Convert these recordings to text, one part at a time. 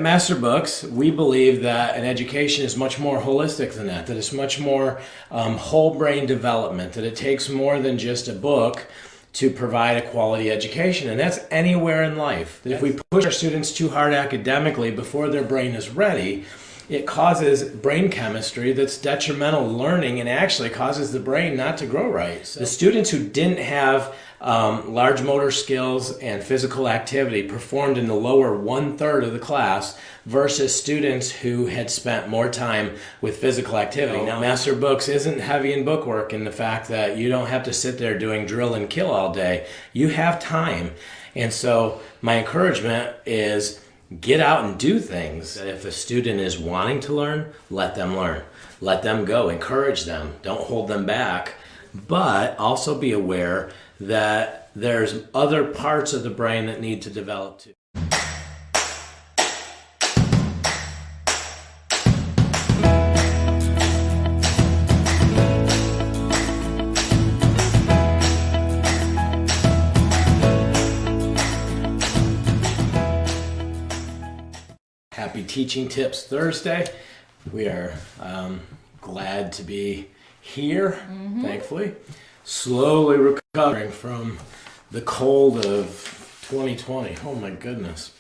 At Master Books, we believe that an education is much more holistic than that it's much more whole brain development, that it takes more than just a book to provide a quality education, and that's anywhere in life. That if we push our students too hard academically before their brain is ready, it causes brain chemistry that's detrimental to learning and actually causes the brain not to grow right. So the students who didn't have large motor skills and physical activity performed in the lower 1/3 of the class versus students who had spent more time with physical activity. Now, Master Books isn't heavy in bookwork in the fact that you don't have to sit there doing drill and kill all day. You have time. And so my encouragement is get out and do things. If a student is wanting to learn, let them learn. Let them go. Encourage them. Don't hold them back. But also be aware that there's other parts of the brain that need to develop too. Happy Teaching Tips Thursday. We are glad to be here, thankfully. Slowly recovering from the cold of 2020. Oh my goodness.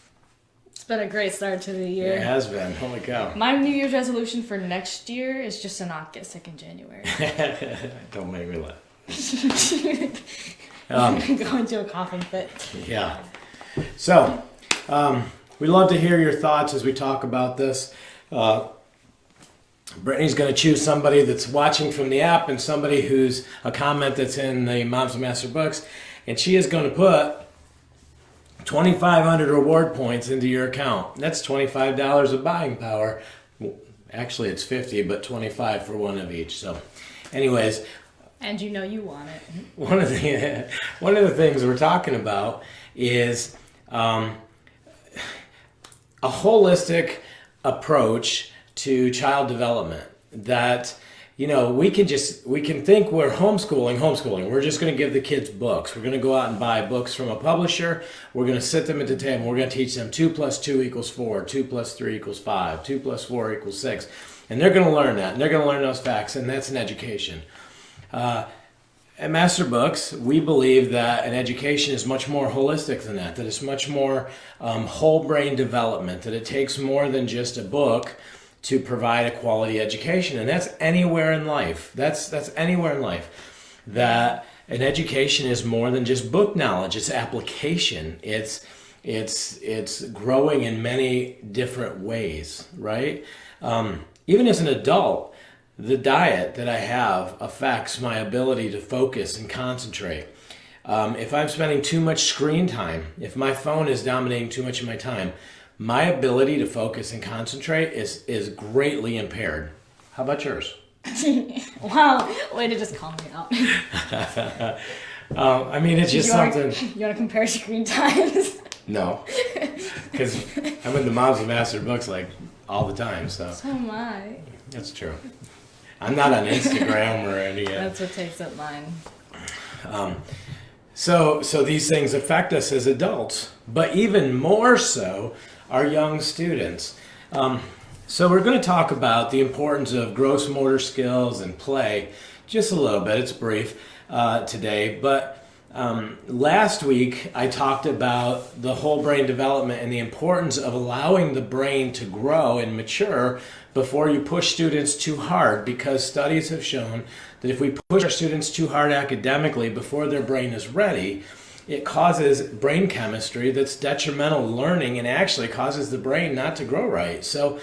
It's been a great start to the year. It has been. Holy cow. My New Year's resolution for next year is just to not get sick in January. Don't make me laugh. Go into a coughing fit. Yeah. So, we'd love to hear your thoughts as we talk about this. Brittany's going to choose somebody that's watching from the app and somebody who's a comment that's in the Moms of Master Books, and she is going to put 2,500 reward points into your account. That's $25 of buying power. Actually, it's 50, but 25 for one of each. So, anyways. And you know you want it. One of the things we're talking about is a holistic approach to child development. That, you know, we can think we're homeschooling. We're just going to give the kids books. We're going to go out and buy books from a publisher. We're going to sit them at the table. We're going to teach them 2 + 2 = 4, 2 + 3 = 5, 2 + 4 = 6. And they're going to learn that. And they're going to learn those facts. And that's an education. At Master Books, we believe that an education is much more holistic than that it's much more whole brain development, that it takes more than just a book to provide a quality education. And that's anywhere in life. That's anywhere in life. That an education is more than just book knowledge. It's application. It's growing in many different ways, right? Even as an adult, the diet that I have affects my ability to focus and concentrate. If I'm spending too much screen time, if my phone is dominating too much of my time, my ability to focus and concentrate is greatly impaired. How about yours? Wow, way to just call me out. I mean, it's just something. You want to compare screen times? No, because I'm in the Moms of Master Books like all the time. So am I. That's true. I'm not on Instagram or any. That's what takes up mine. So these things affect us as adults, but even more so our young students. So we're going to talk about the importance of gross motor skills and play just a little bit. It's brief today, but last week I talked about the whole brain development and the importance of allowing the brain to grow and mature before you push students too hard, because studies have shown that if we push our students too hard academically before their brain is ready, it causes brain chemistry that's detrimental to learning and actually causes the brain not to grow right. So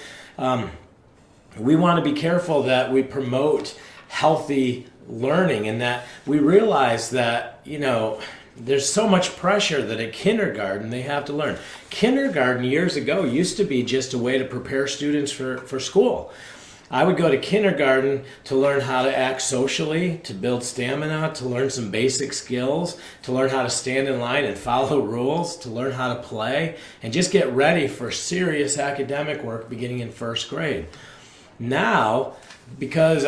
we want to be careful that we promote healthy learning, and that we realize that, you know, there's so much pressure that at kindergarten they have to learn. Kindergarten years ago used to be just a way to prepare students for school. I would go to kindergarten to learn how to act socially, to build stamina, to learn some basic skills, to learn how to stand in line and follow rules, to learn how to play, and just get ready for serious academic work beginning in first grade. Now, because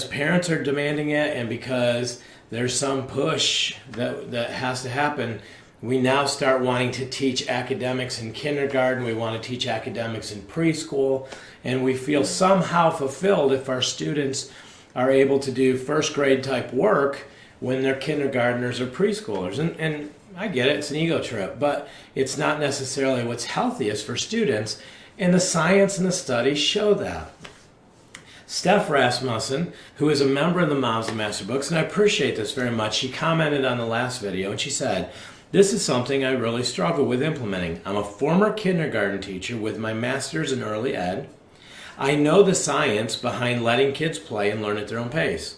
parents are demanding it and because there's some push that has to happen, We now start wanting to teach academics in kindergarten. We want to teach academics in preschool. And we feel somehow fulfilled if our students are able to do first grade type work when they're kindergartners or preschoolers. And I get it, it's an ego trip, but it's not necessarily what's healthiest for students. And the science and the studies show that. Steph Rasmussen, who is a member of the Moms of Master Books, and I appreciate this very much, she commented on the last video and she said, "This is something I really struggle with implementing. I'm a former kindergarten teacher with my master's in early ed. I know the science behind letting kids play and learn at their own pace.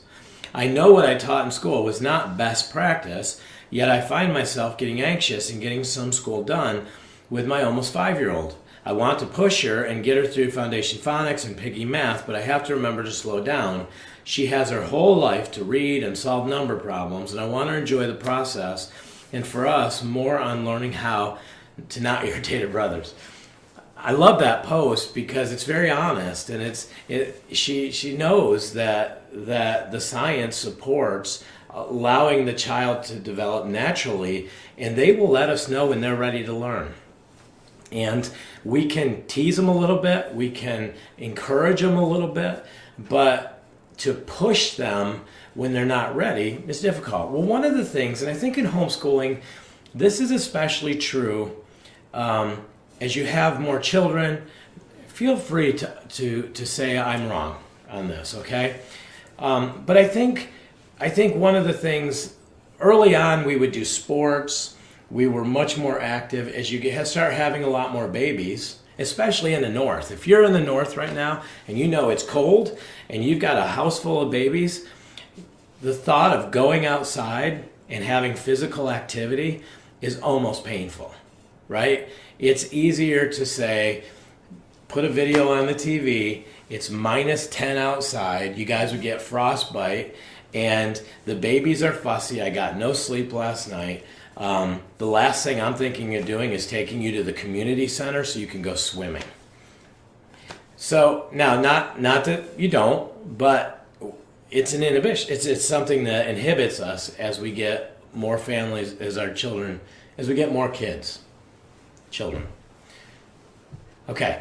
I know what I taught in school was not best practice, yet I find myself getting anxious and getting some school done with my almost 5-year-old. I want to push her and get her through foundation phonics and piggy math, but I have to remember to slow down. She has her whole life to read and solve number problems, and I want her to enjoy the process, and for us, more on learning how to not irritate her brothers." I love that post because it's very honest, and she knows that the science supports allowing the child to develop naturally, and they will let us know when they're ready to learn. And we can tease them a little bit, we can encourage them a little bit, but to push them when they're not ready is difficult. Well, one of the things, and I think in homeschooling, this is especially true, as you have more children, feel free to say I'm wrong on this, okay? But I think one of the things, early on we would do sports, we were much more active. As you start having a lot more babies, especially in the north. If you're in the north right now and you know it's cold and you've got a house full of babies, the thought of going outside and having physical activity is almost painful, right? It's easier to say, put a video on the TV, it's -10 outside, you guys would get frostbite, and the babies are fussy, I got no sleep last night. The last thing I'm thinking of doing is taking you to the community center so you can go swimming. So now, not that you don't, but it's an inhibition. It's something that inhibits us as we get more families, as we get more kids, children. Okay.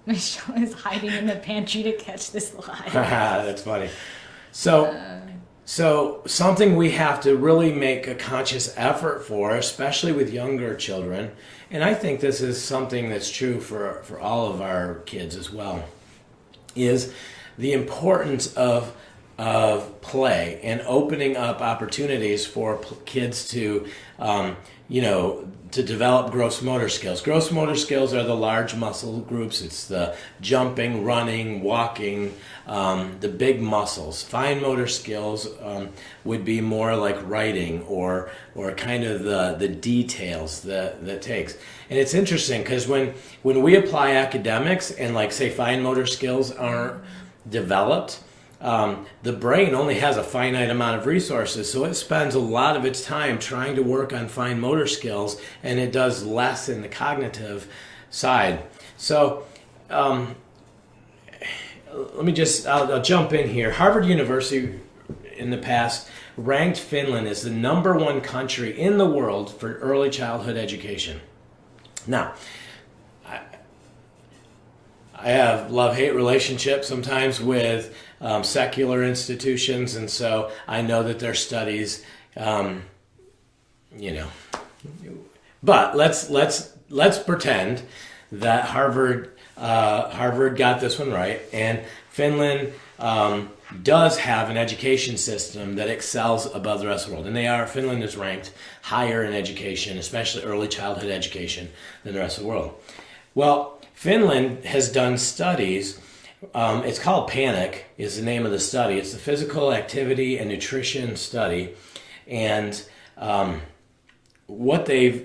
Michelle is hiding in the pantry to catch this live. That's funny. So something we have to really make a conscious effort for, especially with younger children, and I think this is something that's true for all of our kids as well, is the importance of play and opening up opportunities for kids to, to develop gross motor skills. Gross motor skills are the large muscle groups. It's the jumping, running, walking, the big muscles. Fine motor skills would be more like writing or kind of the details that takes. And it's interesting because when we apply academics and like say fine motor skills aren't developed, the brain only has a finite amount of resources, so it spends a lot of its time trying to work on fine motor skills, and it does less in the cognitive side. So I'll jump in here. Harvard University in the past ranked Finland as the #1 country in the world for early childhood education. Now, I have love-hate relationships sometimes with secular institutions, and so I know that their studies, But let's pretend that Harvard got this one right, and Finland does have an education system that excels above the rest of the world, and Finland is ranked higher in education, especially early childhood education, than the rest of the world. Well, Finland has done studies. It's called PANIC is the name of the study. It's the Physical Activity and Nutrition Study. And what they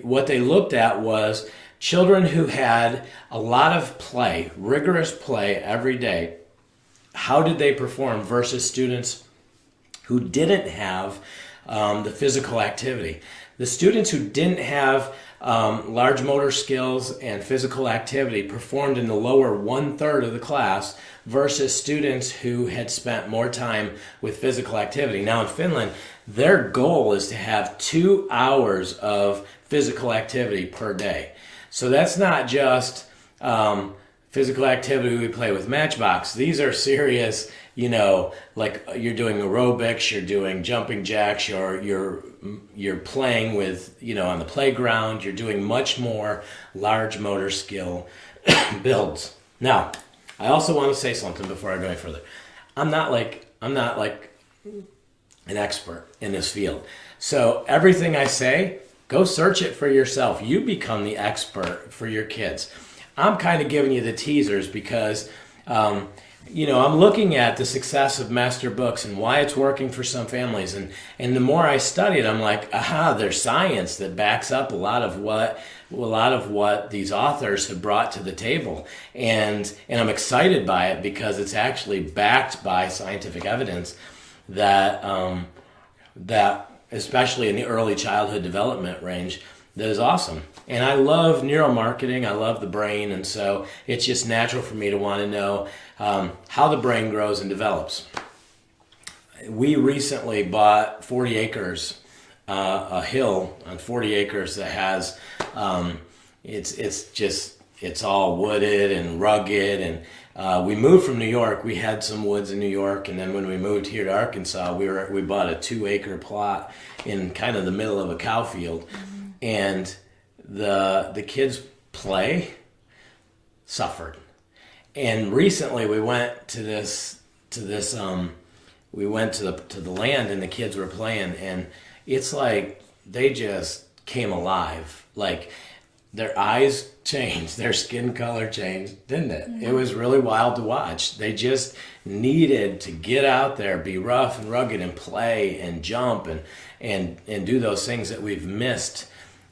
looked at was children who had a lot of play, rigorous play every day. How did they perform versus students who didn't have the physical activity. The students who didn't have large motor skills and physical activity performed in the lower 1/3 of the class versus students who had spent more time with physical activity. Now in Finland, their goal is to have 2 hours of physical activity per day. So that's not just physical activity we play with Matchbox. These are serious, like you're doing aerobics, you're doing jumping jacks, you're playing with, on the playground, you're doing much more large motor skill builds. Now, I also want to say something before I go any further. I'm not like an expert in this field. So everything I say, go search it for yourself. You become the expert for your kids. I'm kind of giving you the teasers because, I'm looking at the success of Master Books and why it's working for some families. And the more I study it, I'm like, there's science that backs up a lot of what these authors have brought to the table. And I'm excited by it because it's actually backed by scientific evidence that especially in the early childhood development range, that is awesome. And I love neuromarketing. I love the brain. And so it's just natural for me to want to know how the brain grows and develops. We recently bought 40 acres, a hill on 40 acres that has, it's all wooded and rugged. And we moved from New York. We had some woods in New York. And then when we moved here to Arkansas, we bought a 2-acre plot in kind of the middle of a cow field. And the kids' play suffered. And recently we went to the land and the kids were playing, and it's like they just came alive. Like their eyes changed, their skin color changed, didn't it? Mm-hmm. It was really wild to watch. They just needed to get out there, be rough and rugged and play and jump and do those things that we've missed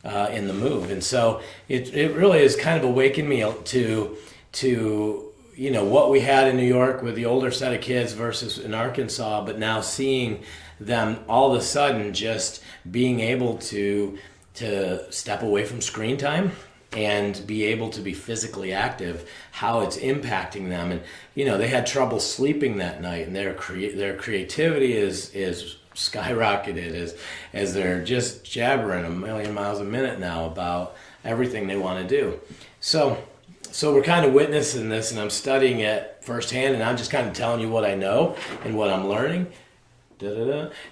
in the move. And so it really has kind of awakened me to what we had in New York with the older set of kids versus in Arkansas, but now seeing them all of a sudden just being able to step away from screen time and be able to be physically active, how it's impacting them. And they had trouble sleeping that night, and their creativity is skyrocketed as they're just jabbering a million miles a minute now about everything they want to do. So we're kind of witnessing this, and I'm studying it firsthand, and I'm just kind of telling you what I know and what I'm learning.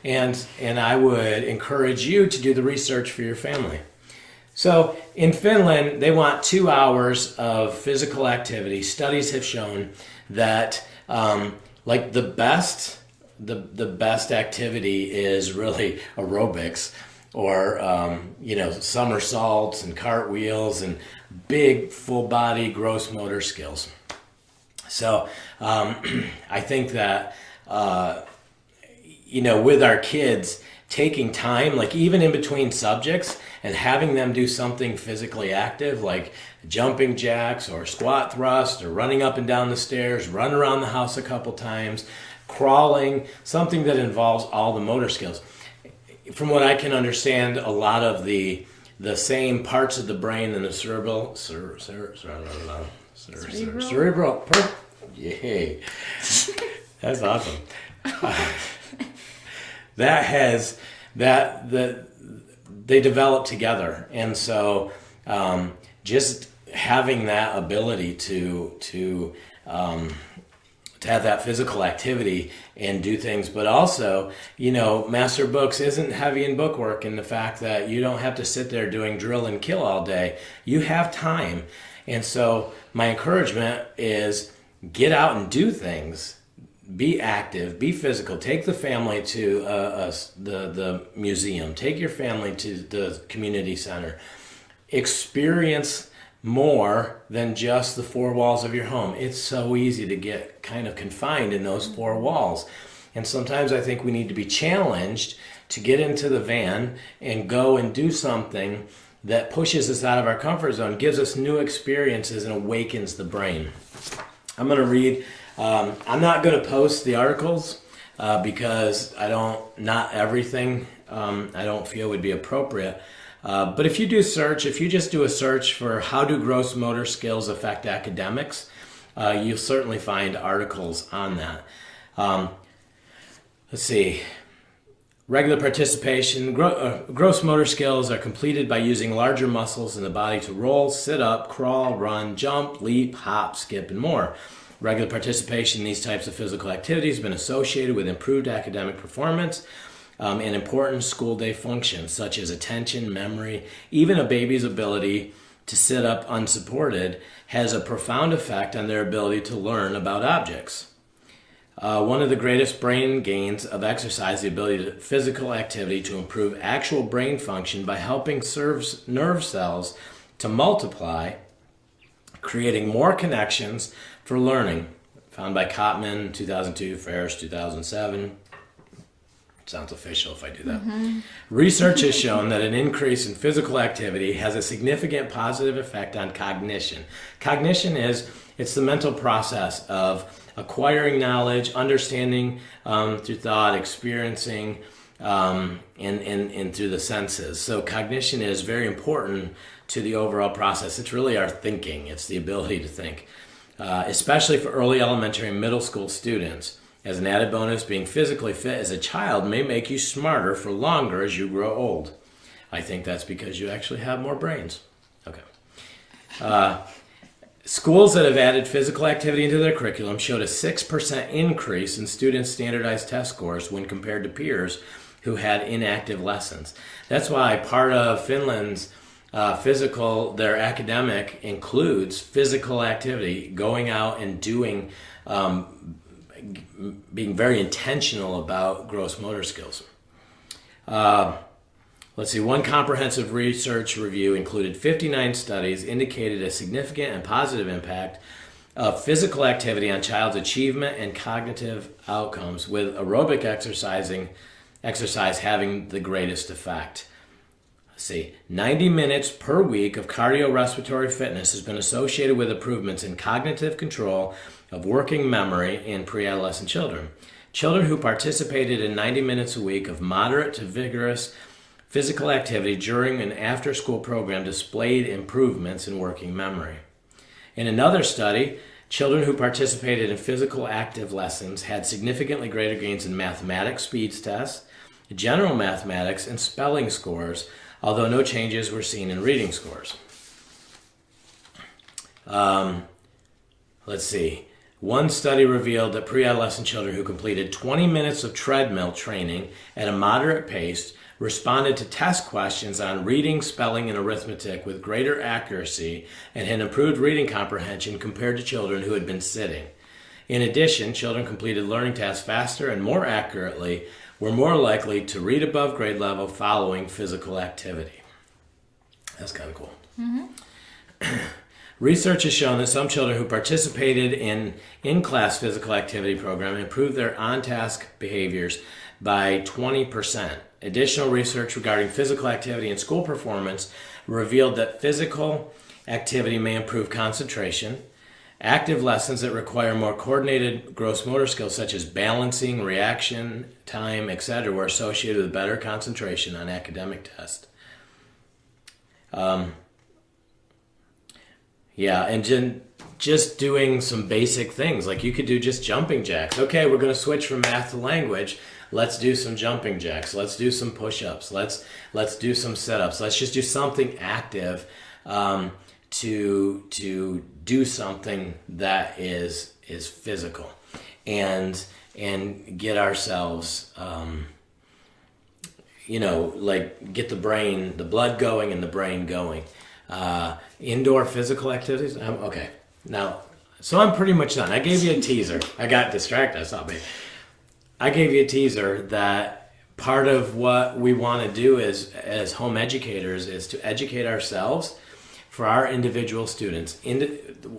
And I would encourage you to do the research for your family. So in Finland, they want 2 hours of physical activity. Studies have shown that the best activity is really aerobics or somersaults and cartwheels and big full body gross motor skills. So I think that with our kids, taking time, like even in between subjects, and having them do something physically active like jumping jacks or squat thrust or running up and down the stairs, run around the house a couple times, crawling, something that involves all the motor skills. From what I can understand, a lot of the same parts of the brain in the cerebral, yay, that's awesome. They develop together, and so just having that ability to have that physical activity and do things, but also, Master Books isn't heavy in bookwork in the fact that you don't have to sit there doing drill and kill all day. You have time. And so my encouragement is get out and do things. Be active, be physical. Take the family to the museum. Take your family to the community center. Experience more than just the 4 walls of your home. It's so easy to get kind of confined in those 4 walls. And sometimes I think we need to be challenged to get into the van and go and do something that pushes us out of our comfort zone, gives us new experiences, and awakens the brain. I'm going to read. I'm not going to post the articles because not everything I don't feel would be appropriate. But if you just do a search for how do gross motor skills affect academics, you'll certainly find articles on that. Let's see. Regular participation. Gross motor skills are completed by using larger muscles in the body to roll, sit up, crawl, run, jump, leap, hop, skip, and more. Regular participation in these types of physical activities has been associated with improved academic performance and important school day functions such as attention, memory. Even a baby's ability to sit up unsupported has a profound effect on their ability to learn about objects. One of the greatest brain gains of exercise is the ability to physical activity to improve actual brain function by helping nerve cells to multiply, creating more connections for learning. Found by Cotman, 2002, Ferris, 2007. Sounds official if I do that. Mm-hmm. Research has shown that an increase in physical activity has a significant positive effect on cognition. Cognition it's the mental process of acquiring knowledge, understanding through thought, experiencing, and through the senses. So cognition is very important to the overall process. It's really our thinking. It's the ability to think, especially for early elementary and middle school students. As an added bonus, being physically fit as a child may make you smarter for longer as you grow old. I think that's because you actually have more brains. Okay. Schools that have added physical activity into their curriculum showed a 6% increase in students' standardized test scores when compared to peers who had inactive lessons. That's why part of Finland's their academic includes physical activity, going out and doing, being very intentional about gross motor skills. Let's see, one comprehensive research review included 59 studies, indicated a significant and positive impact of physical activity on child's achievement and cognitive outcomes, with aerobic exercise having the greatest effect. Let's see, 90 minutes per week of cardiorespiratory fitness has been associated with improvements in cognitive control of working memory in pre-adolescent children. Children who participated in 90 minutes a week of moderate to vigorous physical activity during an after-school program displayed improvements in working memory. In another study, children who participated in physical active lessons had significantly greater gains in mathematics speeds tests, general mathematics, and spelling scores, although no changes were seen in reading scores. Let's see. One study revealed that pre-adolescent children who completed 20 minutes of treadmill training at a moderate pace responded to test questions on reading, spelling, and arithmetic with greater accuracy and had improved reading comprehension compared to children who had been sitting. In addition, children completed learning tasks faster and more accurately, were more likely to read above grade level following physical activity. That's kind of cool. Mm-hmm. Research has shown that some children who participated in in-class physical activity program improved their on-task behaviors by 20%. Additional research regarding physical activity and school performance revealed that physical activity may improve concentration. Active lessons that require more coordinated gross motor skills such as balancing, reaction time, etc. were associated with better concentration on academic tests. And just doing some basic things, like you could do just jumping jacks. Okay, we're going to switch from math to language. Let's do some jumping jacks. Let's do some push-ups. Let's do some sit-ups. Let's just do something active to do something that is physical, and get ourselves, get the blood going and the brain going. Indoor physical activities. Okay, now, so I'm pretty much done. I gave you a teaser. I got distracted. I saw me. I gave you a teaser that part of what we want to do as home educators is to educate ourselves for our individual students.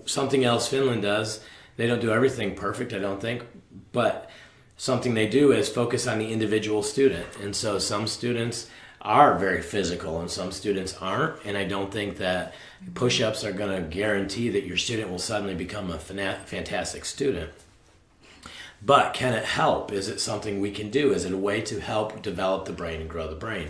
Something else Finland does, they don't do everything perfect, I don't think, but something they do is focus on the individual student. And so some students are very physical and some students aren't, and I don't think that push-ups are going to guarantee that your student will suddenly become a fantastic student. But can it help? Is it something we can do? Is it a way to help develop the brain and grow the brain?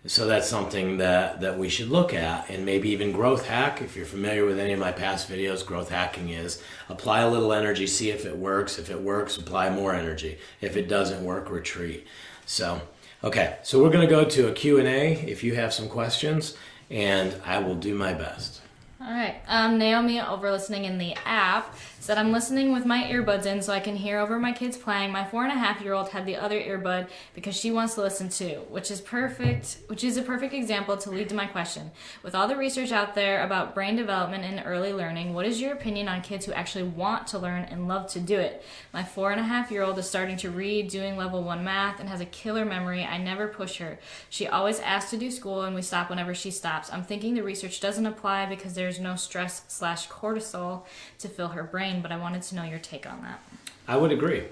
So that's something that we should look at, and maybe even growth hack. If you're familiar with any of my past videos, growth hacking is apply a little energy, see if it works. If it works, apply more energy. If it doesn't work, retreat. So, okay, so we're going to go to a Q&A if you have some questions, and I will do my best. All right. Naomi, over listening in the app, said, I'm listening with my earbuds in so I can hear over my kids playing. My 4.5-year-old had the other earbud because she wants to listen too, which is a perfect example to lead to my question. With all the research out there about brain development and early learning, what is your opinion on kids who actually want to learn and love to do it? My 4.5-year-old is starting to read, doing level 1 math, and has a killer memory. I never push her. She always asks to do school, and we stop whenever she stops. I'm thinking the research doesn't apply because there's no stress/cortisol to fill her brain, but I wanted to know your take on that. I would agree.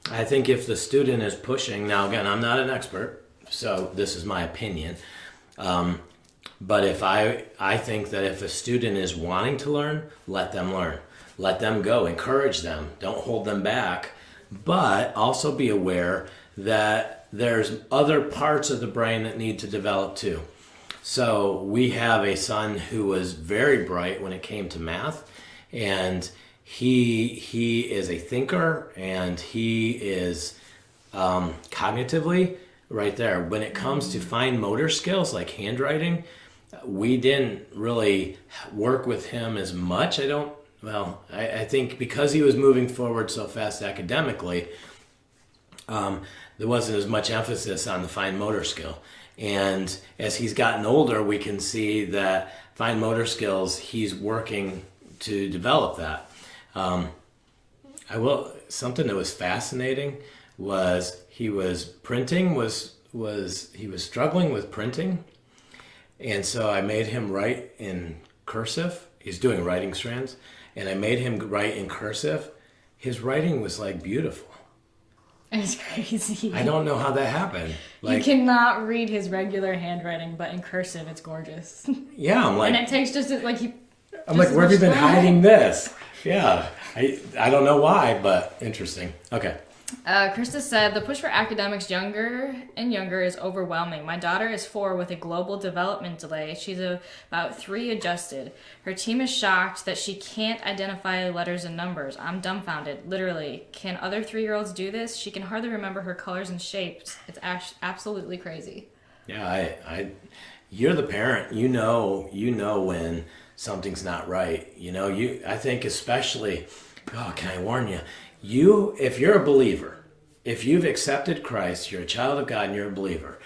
I think if the student is pushing, now again, I'm not an expert, so this is my opinion, but if I think that if a student is wanting to learn, let them learn. Let them go, encourage them, don't hold them back, but also be aware that there's other parts of the brain that need to develop too. So we have a son who was very bright when it came to math, and he is a thinker, and he is cognitively right there. When it comes to fine motor skills like handwriting, we didn't really work with him as much. I think because he was moving forward so fast academically, there wasn't as much emphasis on the fine motor skill. And as he's gotten older, we can see that fine motor skills, he's working to develop that. Something that was fascinating was he was struggling with printing. And so I made him write in cursive. He's doing writing strands. And I made him write in cursive. His writing was like beautiful. It's crazy. I don't know how that happened. You cannot read his regular handwriting, but in cursive, it's gorgeous. Yeah, I'm like... And it takes I'm like, where have you been hiding this? Yeah, I don't know why, but interesting. Okay. Krista said, the push for academics younger and younger is overwhelming. My daughter is 4 with a global development delay. She's about 3 adjusted. Her team is shocked that she can't identify letters and numbers. I'm dumbfounded, literally. Can other 3-year-olds do this? She can hardly remember her colors and shapes. It's absolutely crazy. Yeah, you're the parent. You know when something's not right. I think especially, can I warn you? If you're a believer, if you've accepted Christ, you're a child of God and you're a believer,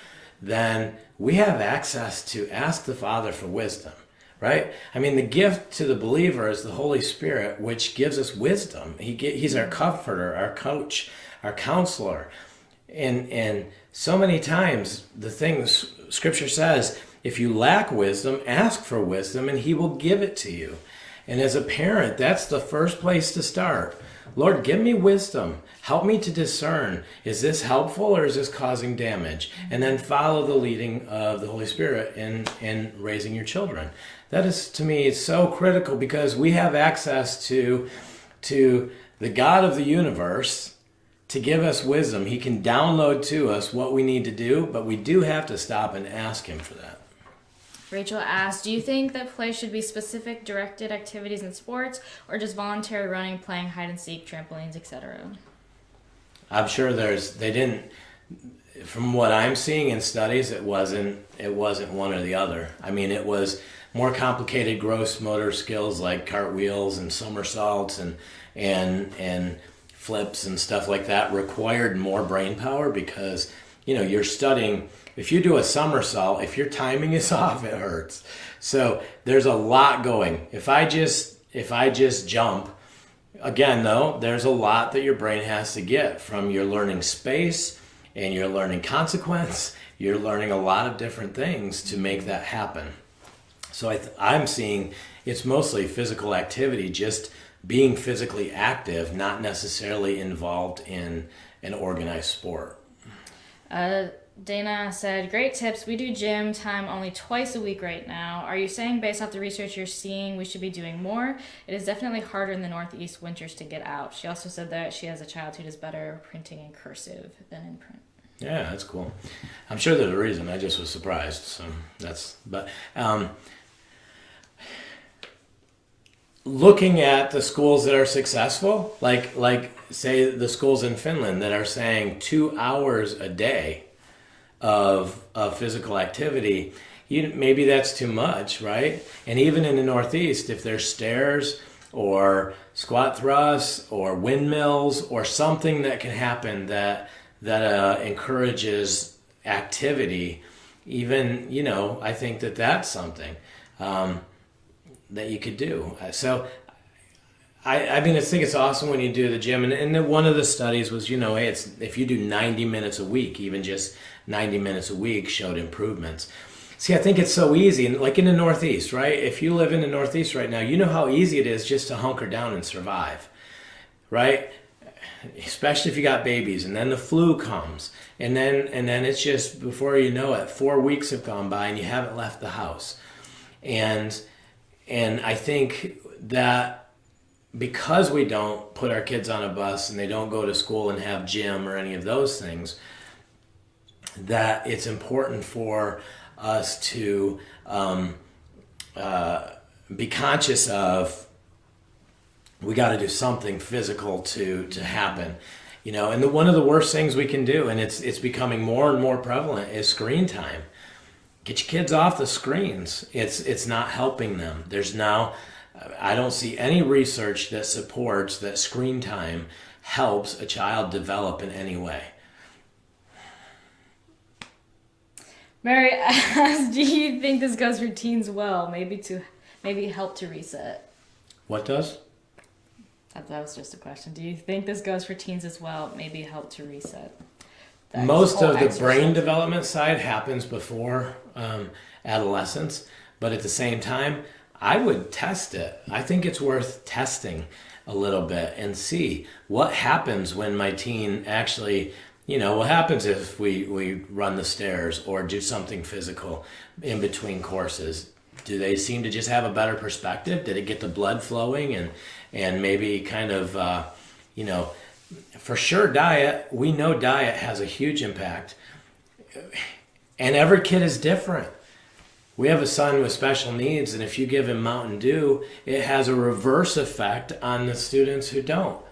then we have access to ask the Father for wisdom, right? I mean, the gift to the believer is the Holy Spirit, which gives us wisdom. He's our comforter, our coach, our counselor. And so many times the things Scripture says, if you lack wisdom, ask for wisdom and he will give it to you. And as a parent, that's the first place to start. Lord, give me wisdom. Help me to discern. Is this helpful or is this causing damage? And then follow the leading of the Holy Spirit in raising your children. That is, to me, so critical because we have access to the God of the universe to give us wisdom. He can download to us what we need to do, but we do have to stop and ask him for that. Rachel asked, do you think that play should be specific directed activities in sports or just voluntary running, playing hide and seek, trampolines, etc.? I'm sure from what I'm seeing in studies, it wasn't one or the other. I mean, it was more complicated gross motor skills like cartwheels and somersaults and flips and stuff like that required more brain power because, you're studying. If you do a somersault, if your timing is off, it hurts. So there's a lot going. If I just jump, again though, there's a lot that your brain has to get from your learning space and your learning consequence. You're learning a lot of different things to make that happen. So I'm seeing it's mostly physical activity, just being physically active, not necessarily involved in an organized sport. Dana said, great tips. We do gym time only twice a week right now. Are you saying based off the research you're seeing we should be doing more? It is definitely harder in the Northeast winters to get out. She also said that she has a child who does better printing in cursive than in print. Yeah, that's cool. I'm sure there's a reason. I just was surprised. So looking at the schools that are successful, like say the schools in Finland that are saying 2 hours a day of physical activity, maybe that's too much, right? And even in the Northeast, if there's stairs or squat thrusts or windmills or something that can happen that encourages activity, even, I think that's something that you could do. So I think it's awesome when you do the gym. And one of the studies was, hey, if you do 90 minutes a week, even just 90 minutes a week showed improvements. See, I think it's so easy. And like in the Northeast, right? If you live in the Northeast right now, you know how easy it is just to hunker down and survive, right? Especially if you got babies, and then the flu comes, and then it's just, before you know it, 4 weeks have gone by and you haven't left the house. And I think that because we don't put our kids on a bus and they don't go to school and have gym or any of those things, that it's important for us to be conscious of, we got to do something physical to happen, and one of the worst things we can do, and it's becoming more and more prevalent, is screen time. Get your kids off the screens. It's not helping them. I don't see any research that supports that screen time helps a child develop in any way. Mary asked, do you think this goes for teens well? Maybe help to reset. What does? That was just a question. Do you think this goes for teens as well? Maybe help to reset. Most of the brain development side happens before adolescence, but at the same time, I would test it. I think it's worth testing a little bit and see what happens when my teen actually, what happens if we run the stairs or do something physical in between courses. Do they seem to just have a better perspective? Did it get the blood flowing and maybe kind of, for sure diet, we know diet has a huge impact. And every kid is different. We have a son with special needs, and if you give him Mountain Dew, it has a reverse effect on the students who don't.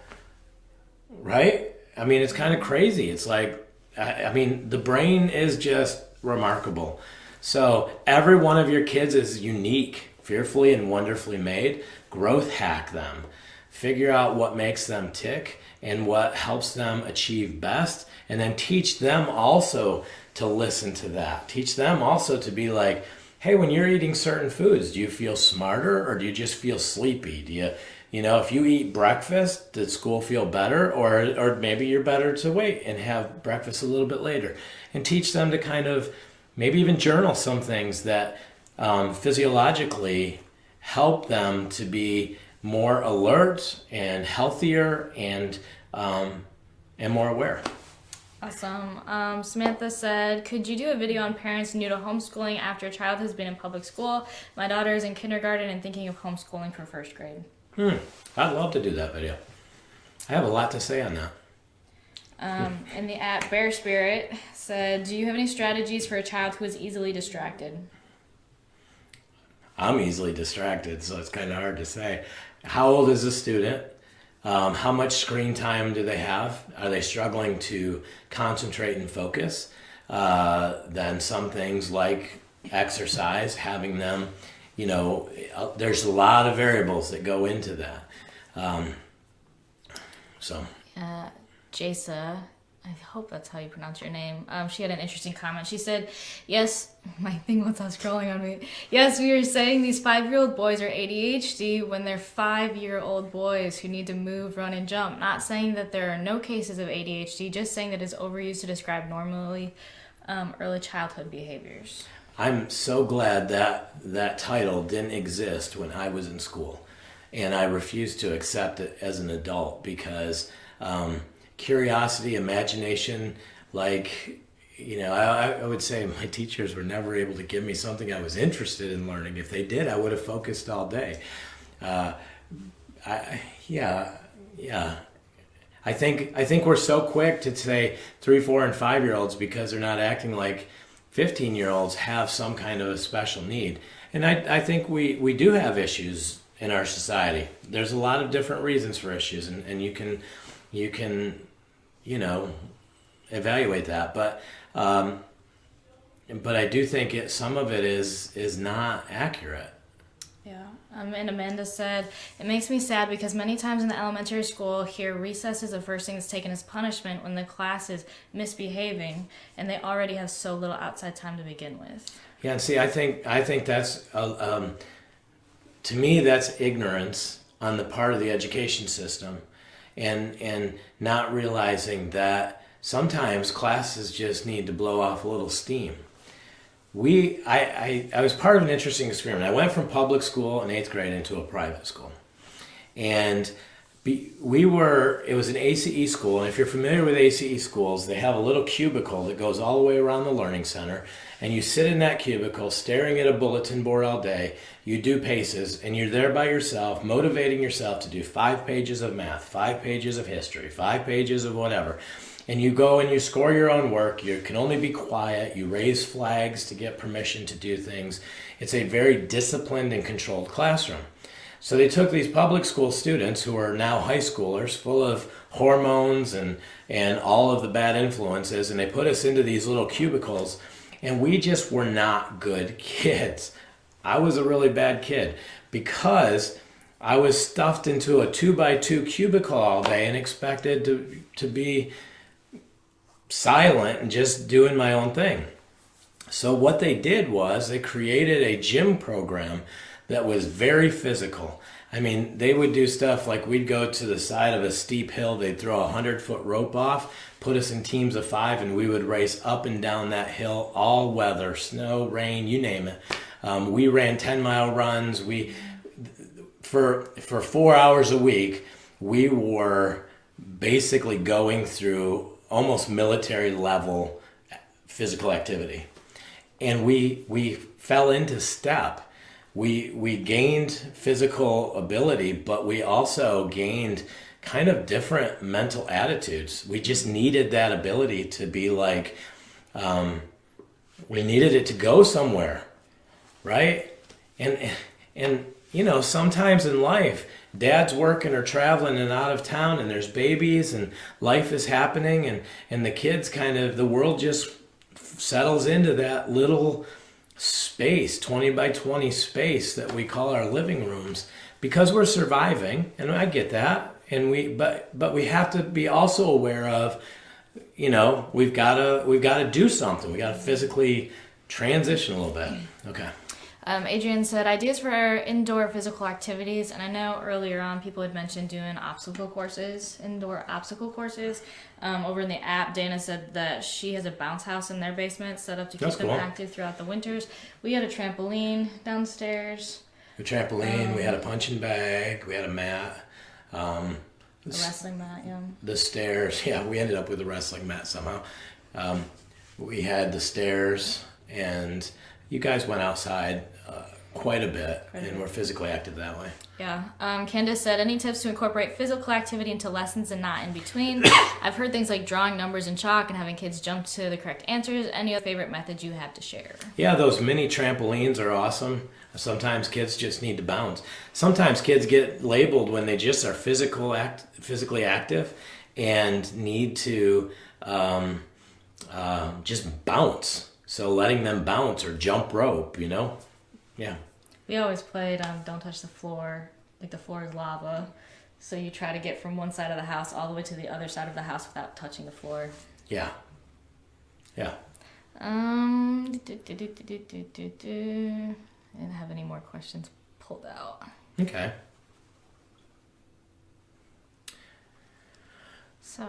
Right? I mean, it's kind of crazy. It's like, the brain is just remarkable. So every one of your kids is unique, fearfully and wonderfully made. Growth hack them. Figure out what makes them tick and what helps them achieve best, and then teach them also to listen to that. Teach them also to be like, hey, when you're eating certain foods, do you feel smarter or do you just feel sleepy? Do you, if you eat breakfast, does school feel better? Or maybe you're better to wait and have breakfast a little bit later. And teach them to kind of maybe even journal some things that physiologically help them to be more alert and healthier and more aware. Awesome. Samantha said, could you do a video on parents new to homeschooling after a child has been in public school? My daughter is in kindergarten and thinking of homeschooling for first grade. I'd love to do that video. I have a lot to say on that. In the app, Bear Spirit said, do you have any strategies for a child who is easily distracted? I'm easily distracted, so it's kind of hard to say. How old is the student? How much screen time do they have? Are they struggling to concentrate and focus? Then some things like exercise, having them, there's a lot of variables that go into that. Jasa, I hope that's how you pronounce your name. She had an interesting comment. She said, yes, my thing won't stop scrolling on me. Yes, we are saying these 5-year-old boys are ADHD when they're 5-year-old boys who need to move, run, and jump. Not saying that there are no cases of ADHD, just saying that it's overused to describe normally early childhood behaviors. I'm so glad that title didn't exist when I was in school. And I refuse to accept it as an adult because curiosity, imagination, like I would say my teachers were never able to give me something I was interested in learning. If they did, I would have focused all day. Yeah. I think we're so quick to say 3, 4, and 5-year-olds because they're not acting like 15-year-olds have some kind of a special need. And I think we do have issues in our society. There's a lot of different reasons for issues, and you can evaluate that. But I do think some of it is not accurate. Yeah. And Amanda said, it makes me sad because many times in the elementary school here, recess is the first thing that's taken as punishment when the class is misbehaving and they already have so little outside time to begin with. Yeah, and see, I think that's, to me, that's ignorance on the part of the education system and not realizing that sometimes classes just need to blow off a little steam. I was part of an interesting experiment. I went from public school in 8th grade into a private school. And it was an ACE school, and if you're familiar with ACE schools, they have a little cubicle that goes all the way around the learning center, and you sit in that cubicle staring at a bulletin board all day. You do paces, and you're there by yourself, motivating yourself to do 5 pages of math, 5 pages of history, 5 pages of whatever. And you go and you score your own work. You can only be quiet. You raise flags to get permission to do things. It's a very disciplined and controlled classroom. So they took these public school students who are now high schoolers, full of hormones and all of the bad influences, and they put us into these little cubicles, and we just were not good kids. I was a really bad kid because I was stuffed into a 2x2 cubicle all day and expected to be silent and just doing my own thing. So what they did was they created a gym program that was very physical. I mean, they would do stuff like we'd go to the side of a steep hill, they'd throw a 100-foot rope off, put us in teams of 5, and we would race up and down that hill, all weather, snow, rain, you name it. We ran 10-mile runs. For 4 hours a week, we were basically going through almost military level physical activity. And we fell into step. We gained physical ability, but we also gained kind of different mental attitudes. We just needed that ability to be like, we needed it to go somewhere, right? And sometimes in life, Dad's working or traveling and out of town, and there's babies and life is happening, and the kids the world just settles into that little space, 20 by 20 space that we call our living rooms, because we're surviving, and I get that, but we have to be also aware of, we've got to do something. We got to physically transition a little bit. Okay. Adrian said, ideas for indoor physical activities. And I know earlier on people had mentioned doing indoor obstacle courses. Over in the app, Dana said that she has a bounce house in their basement set up to keep them active throughout the winters. We had a trampoline downstairs. We had a punching bag, we had a mat. A wrestling mat, yeah. The stairs, yeah, we ended up with a wrestling mat somehow. We had the stairs, and you guys went outside quite a bit and were physically active that way. Yeah. Candace said, any tips to incorporate physical activity into lessons and not in between? I've heard things like drawing numbers in chalk and having kids jump to the correct answers. Any other favorite methods you have to share? Yeah, those mini trampolines are awesome. Sometimes kids just need to bounce. Sometimes kids get labeled when they just are physically active and need to just bounce. So letting them bounce or jump rope, Yeah. We always played Don't Touch the Floor. Like the floor is lava. So you try to get from one side of the house all the way to the other side of the house without touching the floor. Yeah. Yeah. I didn't have any more questions pulled out. Okay. So.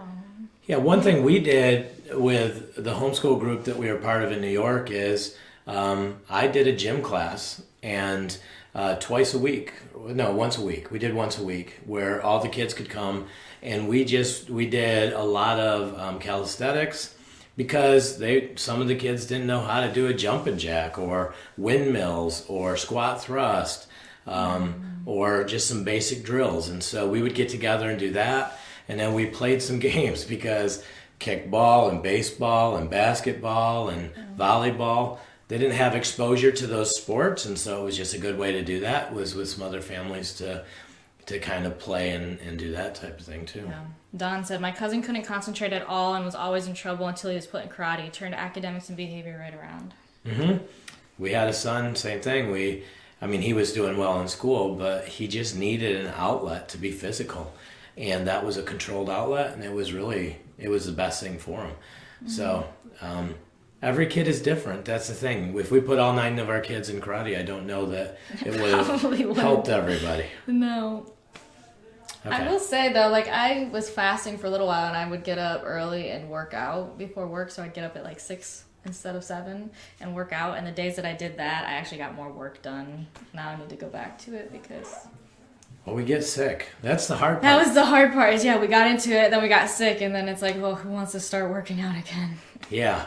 Yeah, one thing we did with the homeschool group that we were part of in New York is I did a gym class, and once a week. We did once a week where all the kids could come, and we did a lot of calisthenics. because some of the kids didn't know how to do a jumping jack or windmills or squat thrust, or just some basic drills. And so we would get together and do that. And then we played some games because kickball and baseball and basketball and volleyball, they didn't have exposure to those sports. And so it was just a good way to do that, was with some other families to kind of play and do that type of thing too. Yeah. Don said, my cousin couldn't concentrate at all and was always in trouble until he was put in karate. He turned academics and behavior right around. Mm-hmm. We had a son, same thing. He was doing well in school, but he just needed an outlet to be physical. And that was a controlled outlet, and it was the best thing for him. Mm-hmm. So every kid is different. That's the thing. If we put all 9 of our kids in karate, I don't know that it would have helped everybody. No. Okay. I will say, though, I was fasting for a little while, and I would get up early and work out before work, so I'd get up at 6 instead of 7 and work out. And the days that I did that, I actually got more work done. Now I need to go back to it because... Well, we get sick. That's the hard part. That was the hard part. Is, we got into it, then we got sick, and then it's who wants to start working out again? Yeah.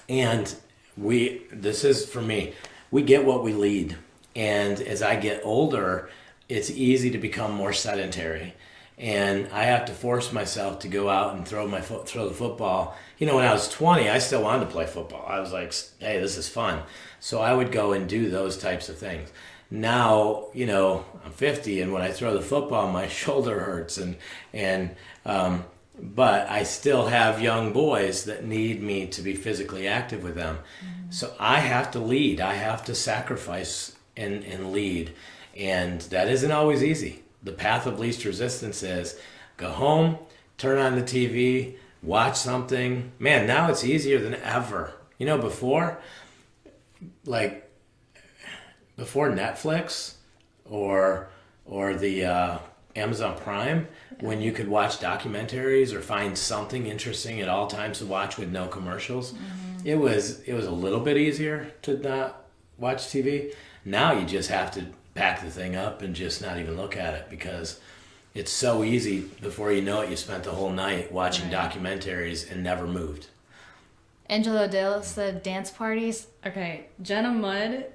And this is for me, we get what we lead. And as I get older, it's easy to become more sedentary. And I have to force myself to go out and throw the football. When I was 20, I still wanted to play football. I was like, hey, this is fun. So I would go and do those types of things. Now, I'm 50, and when I throw the football, my shoulder hurts, but I still have young boys that need me to be physically active with them. Mm-hmm. So I have to lead. I have to sacrifice and lead, and that isn't always easy. The path of least resistance is go home, turn on the TV, watch something. Man, now it's easier than ever. Before Netflix or the Amazon Prime, when you could watch documentaries or find something interesting at all times to watch with no commercials, it was a little bit easier to not watch TV. Now you just have to pack the thing up and just not even look at it because it's so easy. Before you know it, you spent the whole night watching documentaries and never moved. Angela Dale said dance parties. Okay, Jenna Mudd.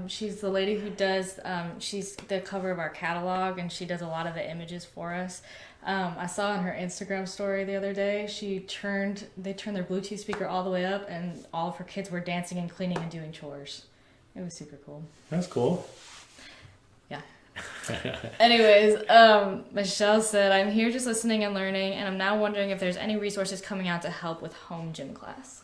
She's the lady who does, she's the cover of our catalog, and she does a lot of the images for us. I saw on her Instagram story the other day, they turned their Bluetooth speaker all the way up, and all of her kids were dancing and cleaning and doing chores. It was super cool. That's cool. Yeah. Anyways, Michelle said, I'm here just listening and learning, and I'm now wondering if there's any resources coming out to help with home gym class.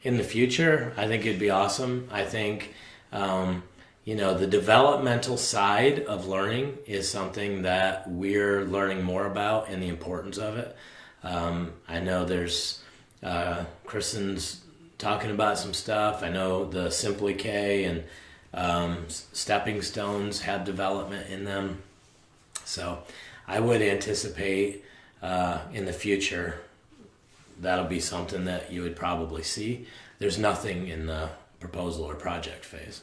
In the future, I think it'd be awesome. I think, the developmental side of learning is something that we're learning more about and the importance of it. I know there's, Kristen's talking about some stuff. I know the Simply K and Stepping Stones have development in them. So I would anticipate in the future that'll be something that you would probably see. There's nothing in the proposal or project phase.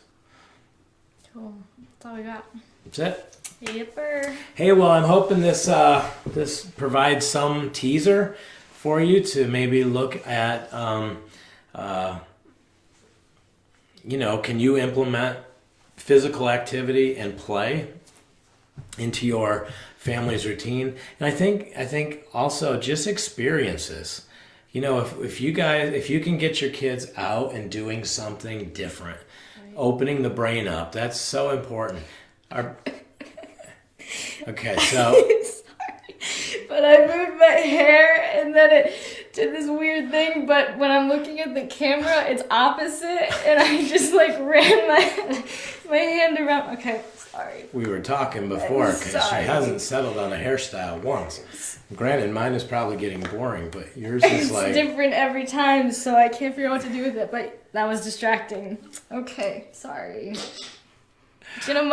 Cool. That's all we got. That's it. Yipper. Hey, well, I'm hoping this provides some teaser for you to maybe look at, can you implement physical activity and play into your family's routine? And I think also just experiences. If you can get your kids out and doing something different, opening the brain up, that's so important. Okay, so... Sorry, but I moved my hair and then it did this weird thing, but when I'm looking at the camera, it's opposite, and I just ran my hand around. Okay, sorry. We were talking before because she hasn't settled on a hairstyle once. Granted, mine is probably getting boring, but yours is It's different every time, so I can't figure out what to do with it, but that was distracting. Okay, sorry. Jenna,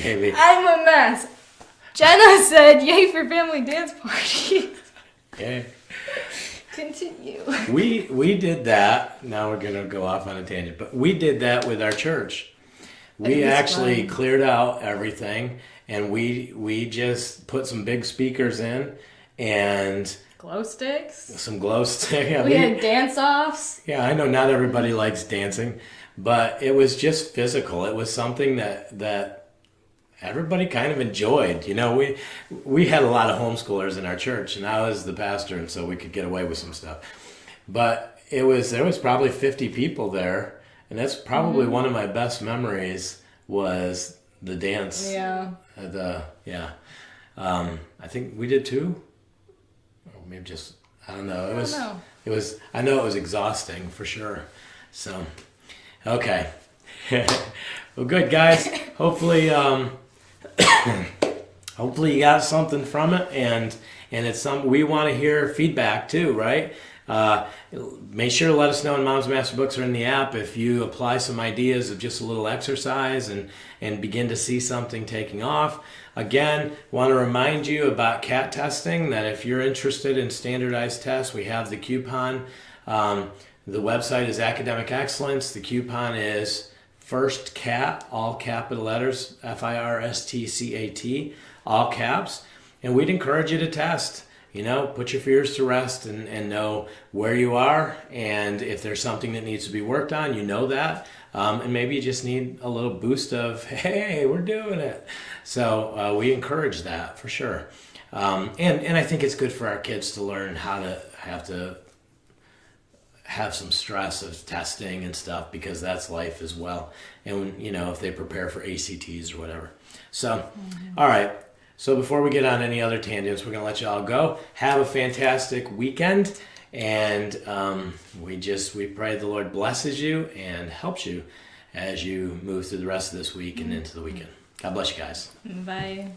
maybe. I'm a mess. Jenna said, yay for family dance party. Okay. Continue. We did that. Now we're going to go off on a tangent, but we did that with our church. We actually cleared out everything and we just put some big speakers in and Glow sticks. some glow stick. Yeah, We had dance offs. yeah, I know not everybody likes dancing, but it was just physical. It was something that everybody kind of enjoyed. You know, we had a lot of homeschoolers in our church, and I was the pastor, and so we could get away with some stuff. But there was probably 50 people there, and that's probably one of my best memories was the dance. Yeah. I think we did too. Or maybe just I don't know. It was I know it was exhausting for sure. So okay. Well, good guys. Hopefully hopefully you got something from it, and it's something we want to hear feedback too, right? Make sure to let us know in Mom's Master Books or in the app if you apply some ideas of just a little exercise and begin to see something taking off. Again, want to remind you about CAT testing, that if you're interested in standardized tests, we have the coupon. The website is Academic Excellence. The coupon is First CAT, all capital letters, FIRSTCAT, all caps. And we'd encourage you to test. You know, put your fears to rest and know where you are, and if there's something that needs to be worked on, you know that. And maybe you just need a little boost of, hey, we're doing it. So we encourage that for sure. And I think it's good for our kids to learn how to have some stress of testing and stuff, because that's life as well. And, you know, if they prepare for ACTs or whatever. So, all right. So before we get on any other tangents, we're going to let you all go. Have a fantastic weekend. And we pray the Lord blesses you and helps you as you move through the rest of this week and into the weekend. God bless you guys. Bye.